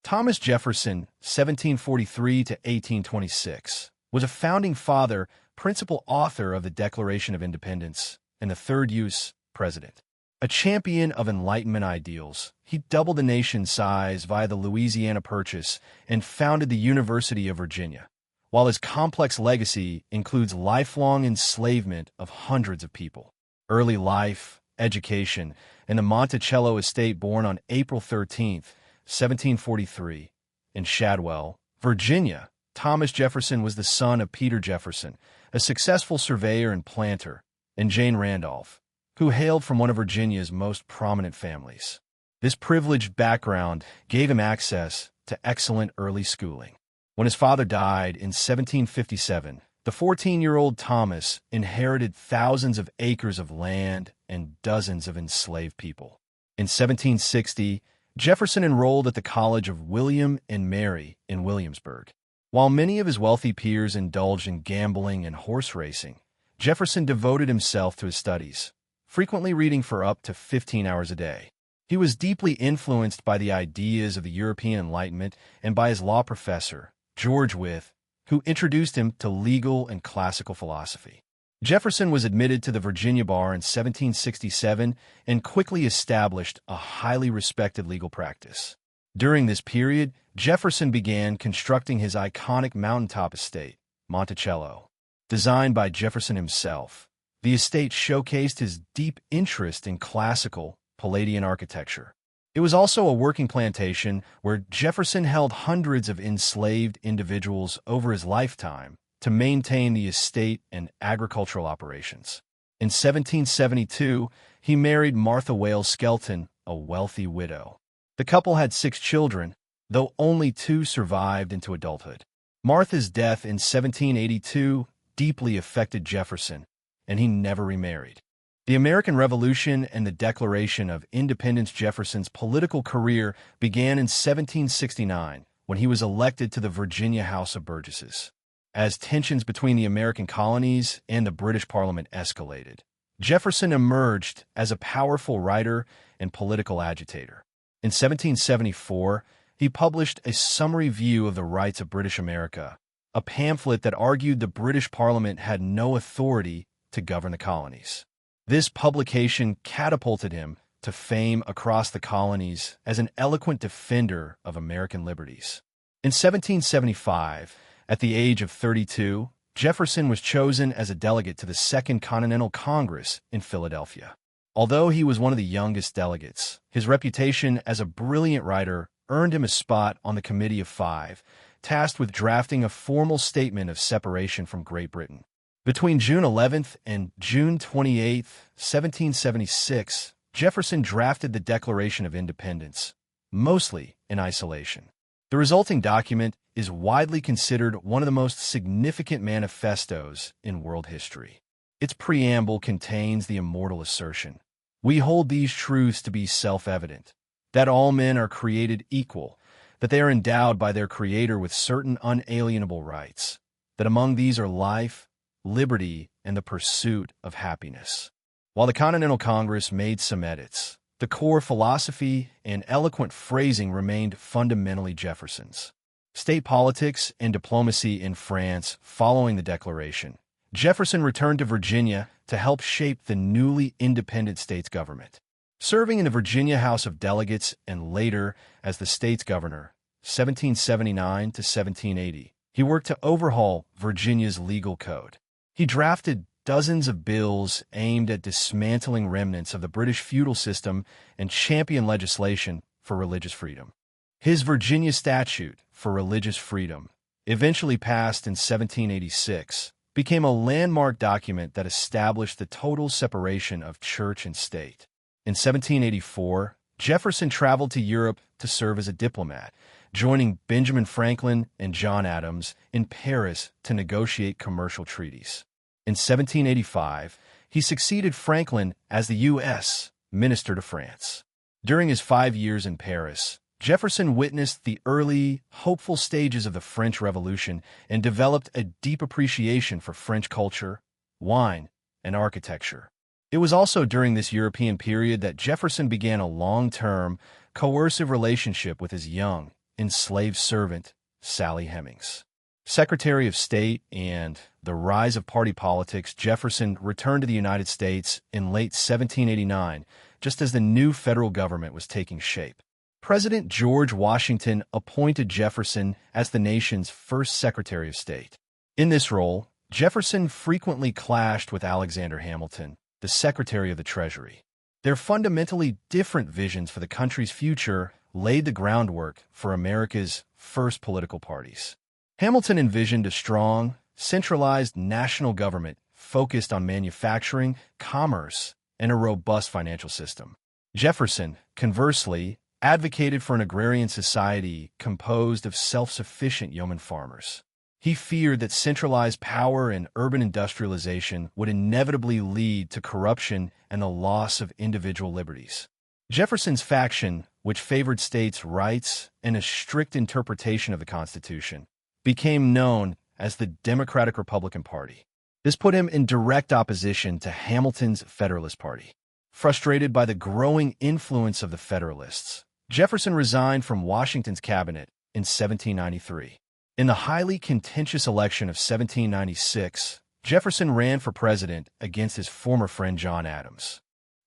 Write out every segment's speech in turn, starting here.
Thomas Jefferson, 1743 to 1826, was a founding father, principal author of the Declaration of Independence, and the third U.S. president. A champion of Enlightenment ideals, he doubled the nation's size via the Louisiana Purchase and founded the University of Virginia, while his complex legacy includes lifelong enslavement of hundreds of people. Early life, education, and the Monticello estate born on April 13, 1743, in Shadwell, Virginia. Thomas Jefferson was the son of Peter Jefferson, a successful surveyor and planter, and Jane Randolph, who hailed from one of Virginia's most prominent families. This privileged background gave him access to excellent early schooling. When his father died in 1757, the 14-year-old Thomas inherited thousands of acres of land and dozens of enslaved people. In 1760, Jefferson enrolled at the College of William and Mary in Williamsburg. While many of his wealthy peers indulged in gambling and horse racing, Jefferson devoted himself to his studies, frequently reading for up to 15 hours a day. He was deeply influenced by the ideas of the European Enlightenment and by his law professor, George Wythe, who introduced him to legal and classical philosophy. Jefferson was admitted to the Virginia bar in 1767 and quickly established a highly respected legal practice. During this period, Jefferson began constructing his iconic mountaintop estate, Monticello. Designed by Jefferson himself, the estate showcased his deep interest in classical Palladian architecture. It was also a working plantation where Jefferson held hundreds of enslaved individuals over his lifetime to maintain the estate and agricultural operations. In 1772, he married Martha Wales Skelton, a wealthy widow. The couple had 6 children, though only 2 survived into adulthood. Martha's death in 1782 deeply affected Jefferson, and he never remarried. The American Revolution and the Declaration of Independence. Jefferson's political career began in 1769 when he was elected to the Virginia House of Burgesses. As tensions between the American colonies and the British Parliament escalated, Jefferson emerged as a powerful writer and political agitator. In 1774, he published a summary view of the rights of British America, a pamphlet that argued the British Parliament had no authority to govern the colonies. This publication catapulted him to fame across the colonies as an eloquent defender of American liberties. In 1775, at the age of 32, Jefferson was chosen as a delegate to the Second Continental Congress in Philadelphia. Although he was one of the youngest delegates, his reputation as a brilliant writer earned him a spot on the Committee of Five, tasked with drafting a formal statement of separation from Great Britain. Between June 11th and June 28, 1776, Jefferson drafted the Declaration of Independence, mostly in isolation. The resulting document is widely considered one of the most significant manifestos in world history. Its preamble contains the immortal assertion, "We hold these truths to be self-evident, that all men are created equal, that they are endowed by their Creator with certain unalienable rights, that among these are life, liberty, and the pursuit of happiness." While the Continental Congress made some edits, the core philosophy and eloquent phrasing remained fundamentally Jefferson's. State politics and diplomacy in France following the Declaration, Jefferson returned to Virginia to help shape the newly independent state's government. Serving in the Virginia House of Delegates and later as the state's governor, 1779 to 1780, he worked to overhaul Virginia's legal code. He drafted dozens of bills aimed at dismantling remnants of the British feudal system and championed legislation for religious freedom. His Virginia Statute for Religious Freedom, eventually passed in 1786, became a landmark document that established the total separation of church and state. In 1784, Jefferson traveled to Europe to serve as a diplomat, joining Benjamin Franklin and John Adams in Paris to negotiate commercial treaties. In 1785, he succeeded Franklin as the U.S. Minister to France. During his 5 years in Paris, Jefferson witnessed the early, hopeful stages of the French Revolution and developed a deep appreciation for French culture, wine, and architecture. It was also during this European period that Jefferson began a long-term, coercive relationship with his young, enslaved servant Sally Hemings. Secretary of State and the rise of party politics, Jefferson returned to the United States in late 1789, just as the new federal government was taking shape. President George Washington appointed Jefferson as the nation's first Secretary of State. In this role, Jefferson frequently clashed with Alexander Hamilton, the Secretary of the Treasury. Their fundamentally different visions for the country's future laid the groundwork for America's first political parties. Hamilton envisioned a strong, centralized national government focused on manufacturing, commerce, and a robust financial system. Jefferson, conversely, advocated for an agrarian society composed of self-sufficient yeoman farmers. He feared that centralized power and urban industrialization would inevitably lead to corruption and the loss of individual liberties. Jefferson's faction, which favored states' rights and a strict interpretation of the Constitution, became known as the Democratic-Republican Party. This put him in direct opposition to Hamilton's Federalist Party. Frustrated by the growing influence of the Federalists, Jefferson resigned from Washington's cabinet in 1793. In the highly contentious election of 1796, Jefferson ran for president against his former friend John Adams.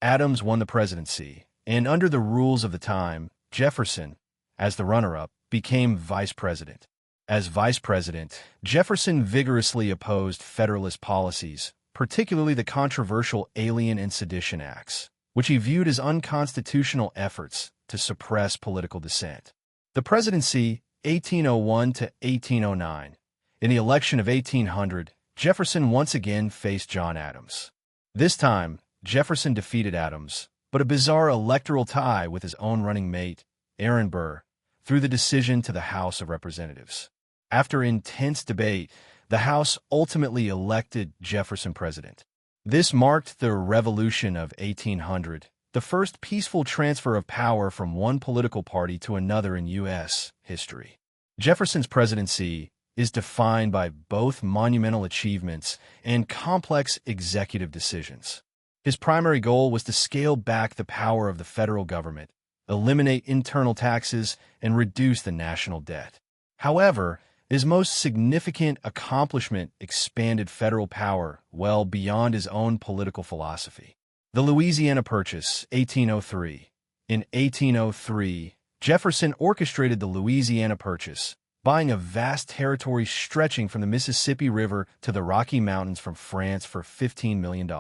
Adams won the presidency, and under the rules of the time, Jefferson, as the runner-up, became vice president. As vice president, Jefferson vigorously opposed Federalist policies, particularly the controversial Alien and Sedition Acts, which he viewed as unconstitutional efforts to suppress political dissent. The presidency, 1801 to 1809. In the election of 1800, Jefferson once again faced John Adams. This time, Jefferson defeated Adams, but a bizarre electoral tie with his own running mate, Aaron Burr, threw the decision to the House of Representatives. After intense debate, the House ultimately elected Jefferson president. This marked the Revolution of 1800, the first peaceful transfer of power from one political party to another in U.S. history. Jefferson's presidency is defined by both monumental achievements and complex executive decisions. His primary goal was to scale back the power of the federal government, eliminate internal taxes, and reduce the national debt. However, his most significant accomplishment expanded federal power well beyond his own political philosophy. The Louisiana Purchase, 1803. In 1803, Jefferson orchestrated the Louisiana Purchase, buying a vast territory stretching from the Mississippi River to the Rocky Mountains from France for $15 million.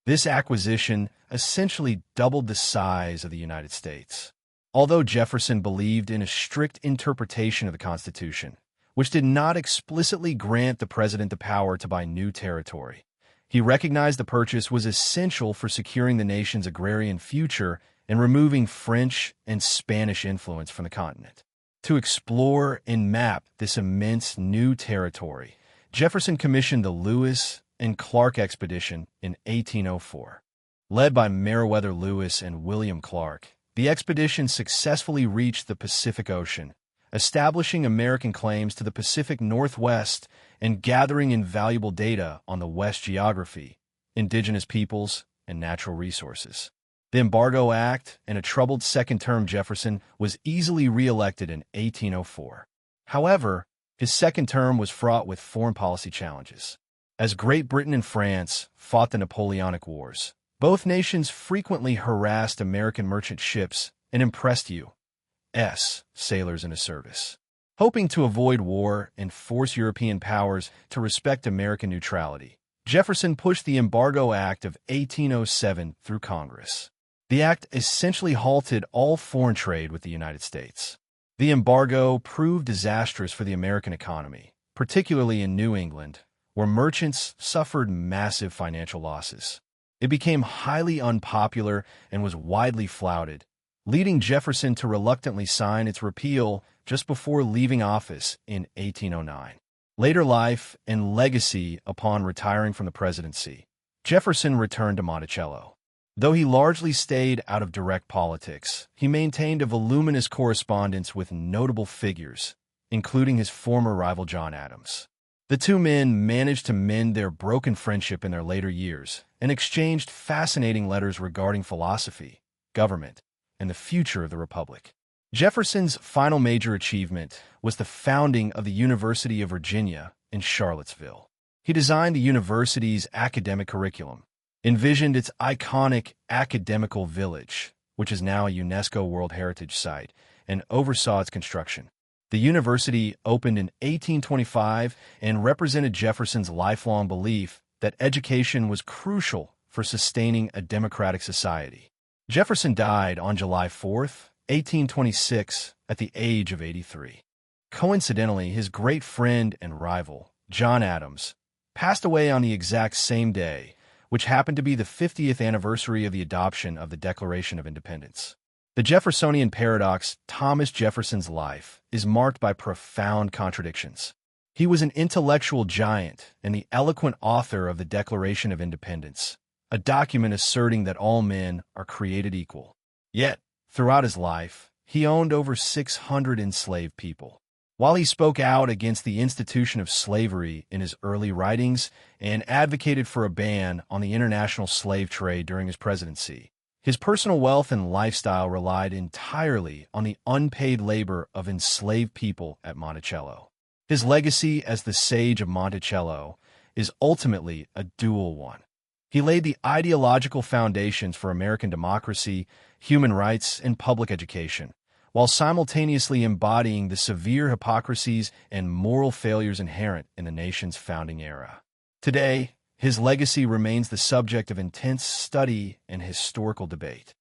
This acquisition essentially doubled the size of the United States. Although Jefferson believed in a strict interpretation of the Constitution, which did not explicitly grant the president the power to buy new territory, he recognized the purchase was essential for securing the nation's agrarian future and removing French and Spanish influence from the continent. To explore and map this immense new territory, Jefferson commissioned the Lewis and Clark expedition in 1804. Led by Meriwether Lewis and William Clark, the expedition successfully reached the Pacific Ocean, establishing American claims to the Pacific Northwest and gathering invaluable data on the West geography, indigenous peoples, and natural resources. The Embargo Act and a troubled second-term Jefferson was easily re-elected in 1804. However, his second term was fraught with foreign policy challenges. As Great Britain and France fought the Napoleonic Wars, both nations frequently harassed American merchant ships and impressed U.S. sailors into service. Hoping to avoid war and force European powers to respect American neutrality, Jefferson pushed the Embargo Act of 1807 through Congress. The act essentially halted all foreign trade with the United States. The embargo proved disastrous for the American economy, particularly in New England, where merchants suffered massive financial losses. It became highly unpopular and was widely flouted, leading Jefferson to reluctantly sign its repeal just before leaving office in 1809. Later life and legacy upon retiring from the presidency, Jefferson returned to Monticello. Though he largely stayed out of direct politics, he maintained a voluminous correspondence with notable figures, including his former rival John Adams. The two men managed to mend their broken friendship in their later years and exchanged fascinating letters regarding philosophy, government, and the future of the Republic. Jefferson's final major achievement was the founding of the University of Virginia in Charlottesville. He designed the university's academic curriculum, envisioned its iconic academical village, which is now a UNESCO World Heritage Site, and oversaw its construction. The university opened in 1825 and represented Jefferson's lifelong belief that education was crucial for sustaining a democratic society. Jefferson died on July 4th, 1826, at the age of 83. Coincidentally, his great friend and rival, John Adams, passed away on the exact same day, which happened to be the 50th anniversary of the adoption of the Declaration of Independence. The Jeffersonian paradox, Thomas Jefferson's life, is marked by profound contradictions. He was an intellectual giant and the eloquent author of the Declaration of Independence, a document asserting that all men are created equal. Yet, throughout his life, he owned over 600 enslaved people. While he spoke out against the institution of slavery in his early writings and advocated for a ban on the international slave trade during his presidency, his personal wealth and lifestyle relied entirely on the unpaid labor of enslaved people at Monticello. His legacy as the Sage of Monticello is ultimately a dual one. He laid the ideological foundations for American democracy, human rights, and public education, while simultaneously embodying the severe hypocrisies and moral failures inherent in the nation's founding era. Today, his legacy remains the subject of intense study and historical debate.